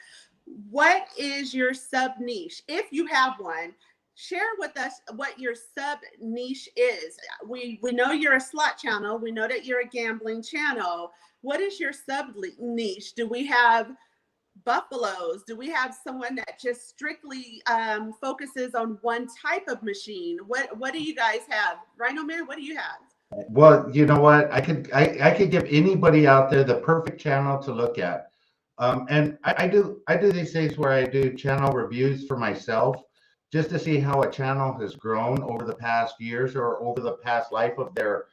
what is your sub niche? If you have one, share with us what your sub niche is. We know you're a slot channel. We know that you're a gambling channel. What is your sub niche? Do we have buffaloes? Do we have someone that just strictly focuses on one type of machine? What do you guys have? Rhino Man, what do you have? Well, you know what? I could give anybody out there the perfect channel to look at. And I do these things where I do channel reviews for myself just to see how a channel has grown over the past years or over the past life of their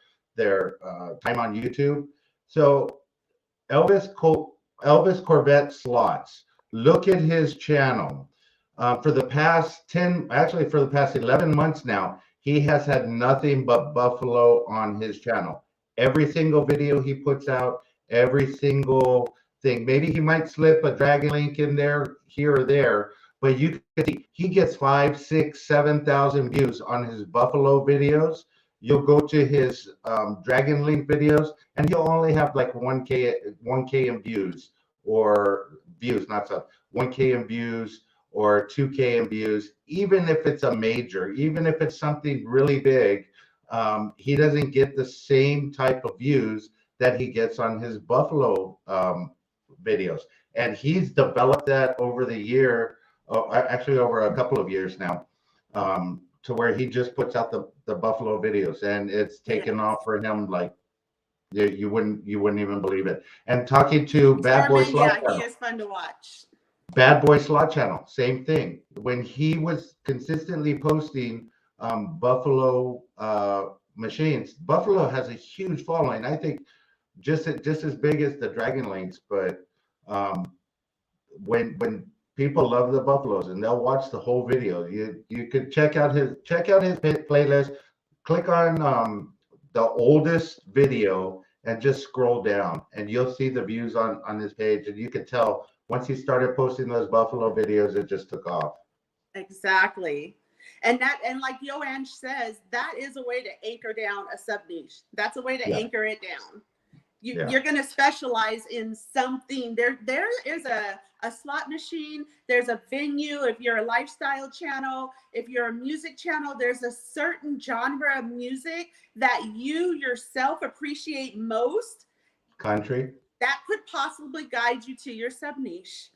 time on YouTube. So Elvis Elvis Corvette Slots. Look at his channel. For the past 10, actually for the past 11 months now, he has had nothing but buffalo on his channel. Every single video he puts out, every single thing. Maybe he might slip a dragon link in there, here or there, but you can see he gets 5, 6, 7,000 views on his buffalo videos. You'll go to his dragon link videos, and he'll only have like 1K in views, or views, not sub, 1K in views or 2K in views. Even if it's a major, even if it's something really big, he doesn't get the same type of views that he gets on his buffalo videos. And he's developed that over the year, actually over a couple of years now, to where he just puts out the buffalo videos, and it's taken off for him like you wouldn't even believe it. And talking to Bad Boy Starman, Slot yeah, he Channel, is fun to watch. Bad Boy Slot Channel, same thing. When he was consistently posting buffalo machines, Buffalo has a huge following. I think just as big as the Dragon Links, but um, when people love the buffaloes and they'll watch the whole video, you could check out his playlist. Click on the oldest video and just scroll down, and you'll see the views on his page, and you can tell once he started posting those buffalo videos, it just took off. Exactly. And like Yoange says, that is a way to anchor down a sub niche. That's a way to Yeah, anchor it down. yeah. You're going to specialize in something. There is a slot machine. There's a venue. If you're a lifestyle channel, if you're a music channel, there's a certain genre of music that you yourself appreciate most Country, that could possibly guide you to your sub niche.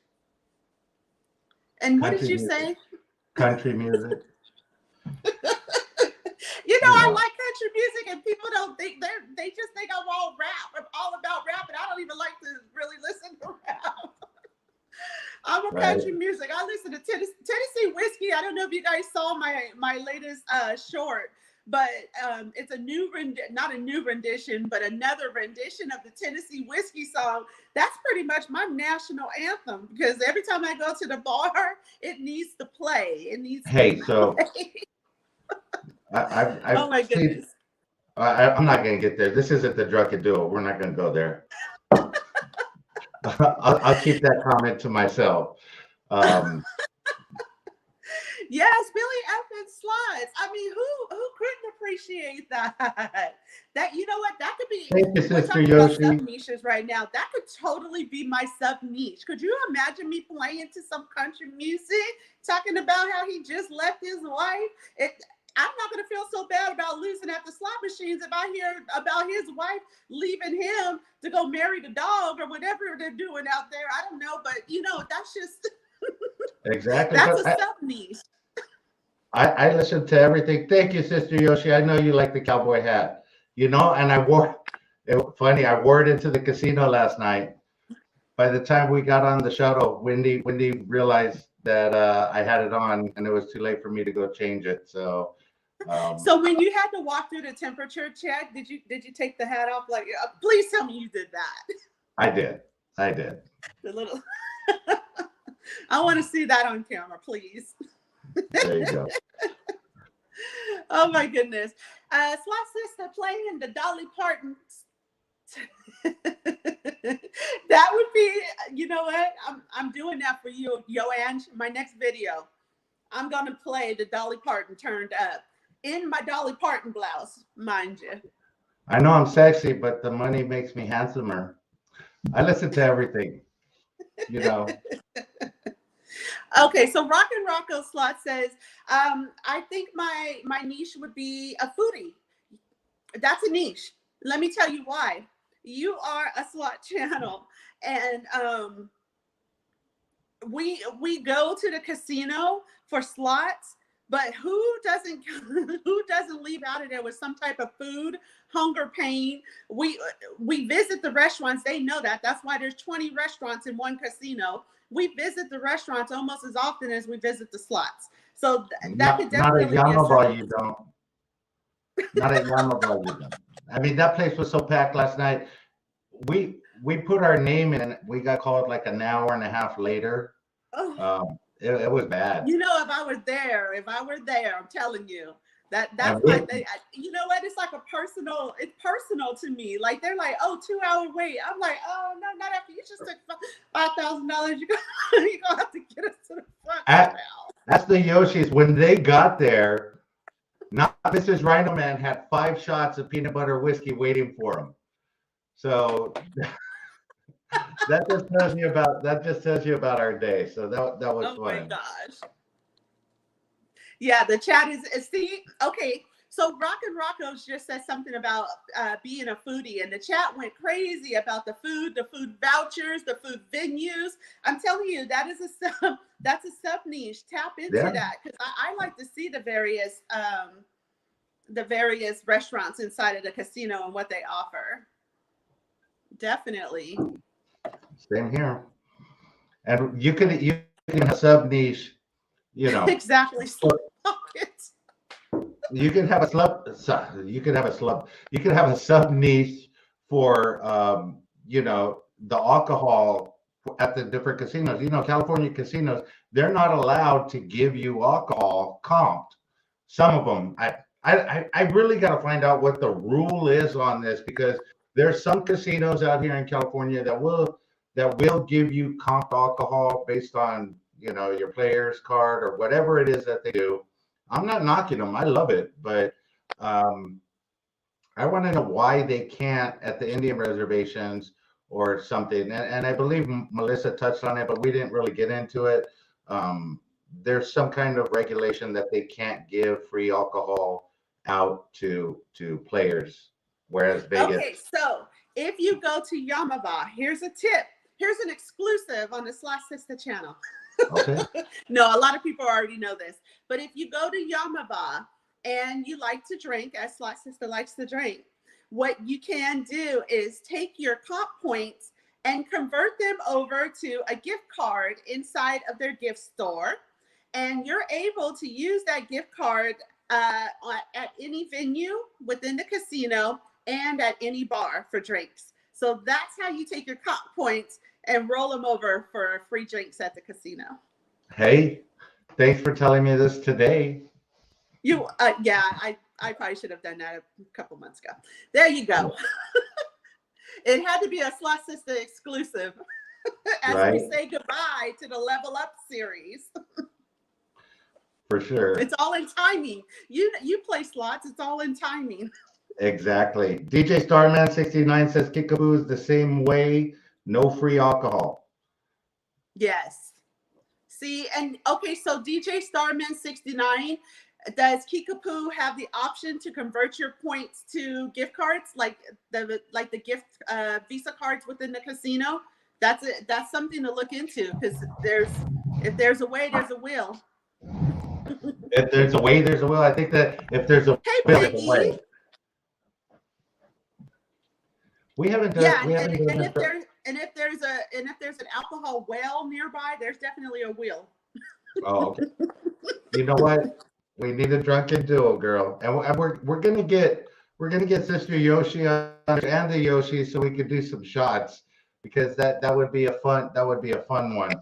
And what did country you music, say? country music. I You know, like country music, and people don't think they just think I'm all rap. I'm all about rap, and I don't even like to really listen to rap. I'm a right? country music. I listen to Tennessee Whiskey. I don't know if you guys saw my latest short, but it's not a new rendition, but another rendition of the Tennessee Whiskey song. That's pretty much my national anthem, because every time I go to the bar, it needs to play. It needs to Hey, so play. I've Oh my seen. goodness. I'm not going to get there. This isn't the drunken duo. We're not going to go there. I'll keep that comment to myself. Um, Yes, Billy Evans slides. I mean, who couldn't appreciate that? That, you know what? That could be. Thank you, We're Sister talking about sub Yoshi. niches right now. That could totally be my sub niche. Could you imagine me playing to some country music, talking about how he just left his wife? I'm not going to feel so bad about losing at the slot machines if I hear about his wife leaving him to go marry the dog or whatever they're doing out there. I don't know, but that's just Exactly. that's But a sub niche. I listen to everything. Thank you, Sister Yoshi. I know you like the cowboy hat, and funny, I wore it into the casino last night. By the time we got on the shuttle, Wendy realized that I had it on, and it was too late for me to go change it. So, um, So when you had to walk through the temperature check, did you take the hat off? Like, please tell me you did that. I did. I did. The little. I want to see that on camera, please. There you go. Oh my goodness. Sistah playing the Dolly Parton. That would be, you know what? I'm doing that for you, Yoange. My next video, I'm gonna play the Dolly Parton turned up in my Dolly Parton blouse, mind you. I know I'm sexy, but the money makes me handsomer. I listen to everything, you know. Okay, so Rock and Rocco Slot says, I think my niche would be a foodie. That's a niche. Let me tell you why. You are a slot channel, and we go to the casino for slots, but who doesn't leave out of there with some type of food, hunger pain? We visit the restaurants. They know that. That's why there's 20 restaurants in one casino. We visit the restaurants almost as often as we visit the slots. So that could definitely not at be a Yamaba, you don't. Not at Yamaba, you don't. I mean, that place was so packed last night. We put our name in, and we got called like an hour and a half later. Oh. It was bad. You know, if I were there, I'm telling you that's my thing. You know what? It's like it's personal to me. Like they're like, oh, 2-hour wait. I'm like, oh no, not after you just took $5,000. You're gonna have to get us to the front now. That's the Yoshis. When they got there, not Mrs. Rhino Man had 5 shots of peanut butter whiskey waiting for him. So that just tells you about our day. So that was fun. Oh my gosh. Yeah, the chat is see, okay. So Rock and Rocco's just said something about being a foodie, and the chat went crazy about the food vouchers, the food venues. I'm telling you, that's a sub niche. Tap into that, because I like to see the various restaurants inside of the casino and what they offer. Definitely. Same here. And you can have sub niche, you know. Exactly. You can have a sub niche for you know, the alcohol at the different casinos. You know, California casinos, they're not allowed to give you alcohol comped. Some of them, I really got to find out what the rule is on this, because there's some casinos out here in California that will give you comped alcohol based on, you know, your player's card or whatever it is that they do. I'm not knocking them. I love it, but I want to know why they can't at the Indian reservations or something. And I believe Melissa touched on it, but we didn't really get into it. There's some kind of regulation that they can't give free alcohol out to players, whereas Vegas. Okay, so if you go to Yamava, here's a tip. Here's an exclusive on the Sistah channel. Okay. No, a lot of people already know this, but if you go to Yamava and you like to drink, as Sistah likes to drink, what you can do is take your comp points and convert them over to a gift card inside of their gift store, and you're able to use that gift card at any venue within the casino and at any bar for drinks. So that's how you take your comp points and roll them over for free drinks at the casino. Hey, thanks for telling me this today. Yeah, I probably should have done that a couple months ago. There you go. It had to be a Sistah exclusive as we say goodbye to the Level Up series. For sure. It's all in timing. You play slots, it's all in timing. Exactly. DJ Starman 69 says Kickapoo is the same way, no free alcohol. Yes. See, and okay, so DJ Starman 69, does Kickapoo have the option to convert your points to gift cards, like the gift Visa cards within the casino? That's something to look into, because if there's a way, there's a will. If there's a way, there's a will. I think that if there's a will, there's a way. We haven't done. Yeah, and if there's an alcohol well nearby, there's definitely a will. Oh, okay. You know what? We need a drunken duo, girl, and we're gonna get Sister Yoshi and the Yoshi so we can do some shots. because that would be a fun one.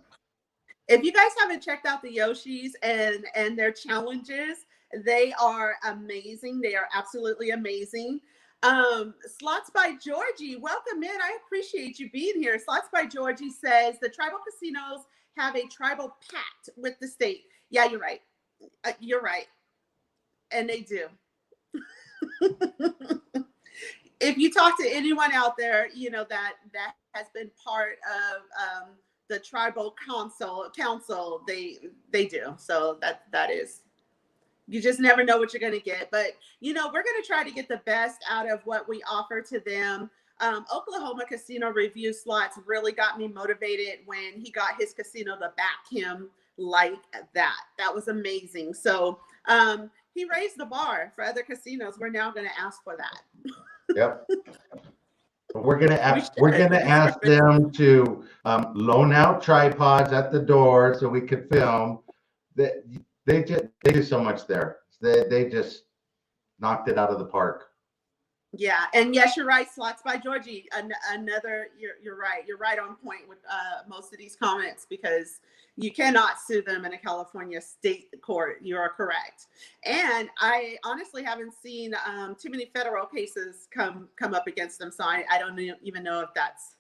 If you guys haven't checked out the Yoshis and their challenges, they are amazing. They are absolutely amazing. Slots by Georgie, welcome in. I appreciate you being here. Slots by Georgie says the tribal casinos have a tribal pact with the state. Yeah, you're right. You're right. And they do. If you talk to anyone out there, you know that has been part of the tribal council. They do. So that is, you just never know what you're going to get. But you know, we're going to try to get the best out of what we offer to them. Oklahoma Casino Review Slots really got me motivated when he got his casino to back him like that. That was amazing. So he raised the bar for other casinos. We're now going to ask for that. Yep. We're gonna ask them to loan out tripods at the door so we could film. They do so much there. They just knocked it out of the park. Yeah, and yes, you're right. Slots by Georgie. Another, you're right. You're right on point with most of these comments, because you cannot sue them in a California state court. You are correct. And I honestly haven't seen too many federal cases come up against them. So I don't even know if that's.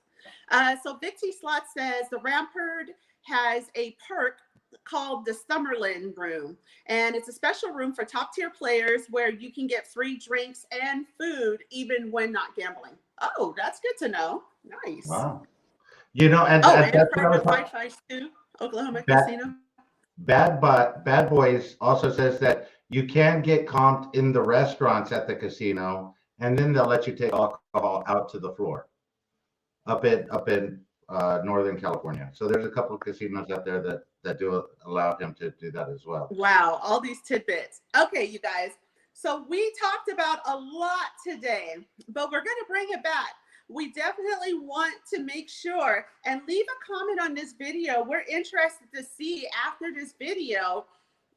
So Vic T. Slot says the Rampart has a perk called the Summerlin Room, and it's a special room for top tier players where you can get free drinks and food even when not gambling. Oh, that's good to know. Nice. Wow. You know, and that's for Wi-Fi too. Oklahoma Casino. Bad Boys also says that you can get comped in the restaurants at the casino, and then they'll let you take alcohol out to the floor up in Northern California. So there's a couple of casinos out there that do allow him to do that as well. Wow, all these tidbits. Okay, you guys. So we talked about a lot today, but we're going to bring it back. We definitely want to make sure and leave a comment on this video. We're interested to see after this video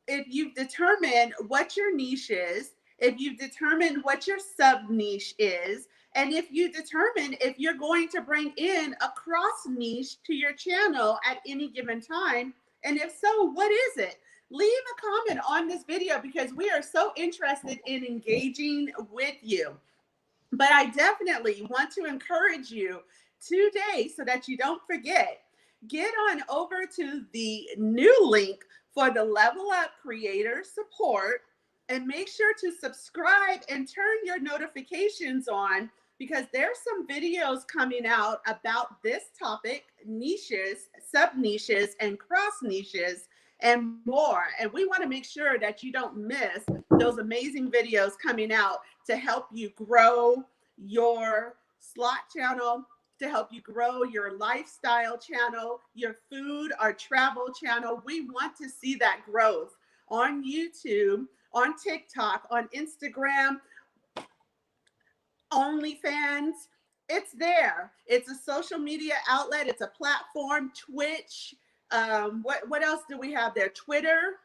if you've determined what your niche is, if you've determined what your sub niche is, and if you determine if you're going to bring in a cross niche to your channel at any given time. And if so, what is it? Leave a comment on this video, because we are so interested in engaging with you. But I definitely want to encourage you today, so that you don't forget, get on over to the new link for the Levelup Creator Support, and make sure to subscribe and turn your notifications on, because there's some videos coming out about this topic, niches, sub niches, and cross niches, and more. And we want to make sure that you don't miss those amazing videos coming out to help you grow your slot channel, to help you grow your lifestyle channel, your food or travel channel. We want to see that growth on YouTube, on TikTok, on Instagram, OnlyFans. It's there. It's a social media outlet. It's a platform. Twitch. What else do we have there? Twitter.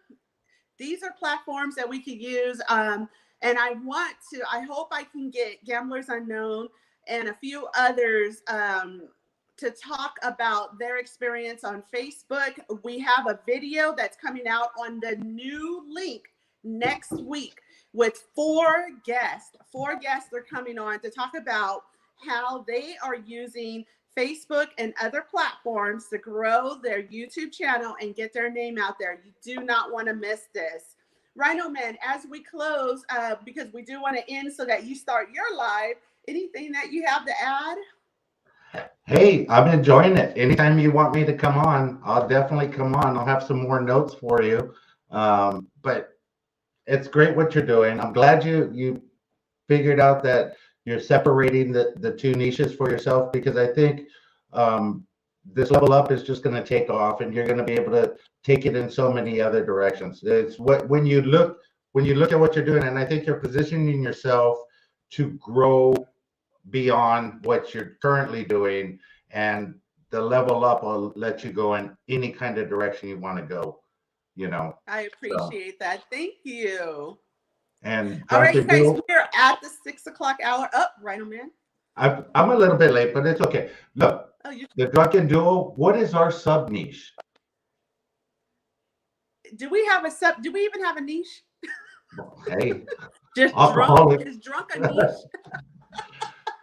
These are platforms that we could use. And I hope I can get Gamblers Unknown and a few others to talk about their experience on Facebook. We have a video that's coming out on the new link next week with 4 guests. 4 guests are coming on to talk about how they are using Facebook and other platforms to grow their YouTube channel and get their name out there. You do not want to miss this. Rhino Man, as we close, because we do want to end so that you start your live, anything that you have to add? Hey, I'm enjoying it. Anytime you want me to come on, I'll definitely come on. I'll have some more notes for you. But it's great what you're doing. I'm glad you figured out that you're separating the 2 niches for yourself, because I think this level up is just going to take off, and you're going to be able to take it in so many other directions. It's when you look at what you're doing, and I think you're positioning yourself to grow beyond what you're currently doing, and the level up will let you go in any kind of direction you want to go. You know, I appreciate that. Thank you. And all right, you guys, we're at the 6 o'clock hour. Up, Rhino Man. I'm a little bit late, but it's okay. Look, Oh, the drunken duo. What is our sub niche? do we have a sub? Do we even have a niche? Hey, Just drunk? alcoholic. Is drunk a niche?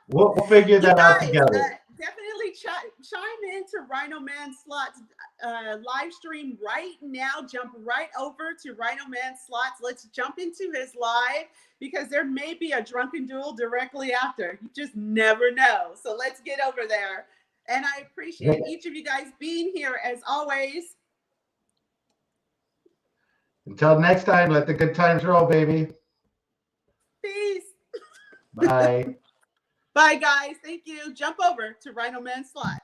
We'll figure You that out guys, together. definitely chime into Rhino Man Slots live stream right now. Jump right over to Rhino Man Slots. Let's jump into his live because there may be a drunken duel directly after. You just never know. So let's get over there. And I appreciate each of you guys being here as always. Until next time, let the good times roll, baby. Peace. Bye. Bye, guys. Thank you. Jump over to Rhino Man Slots.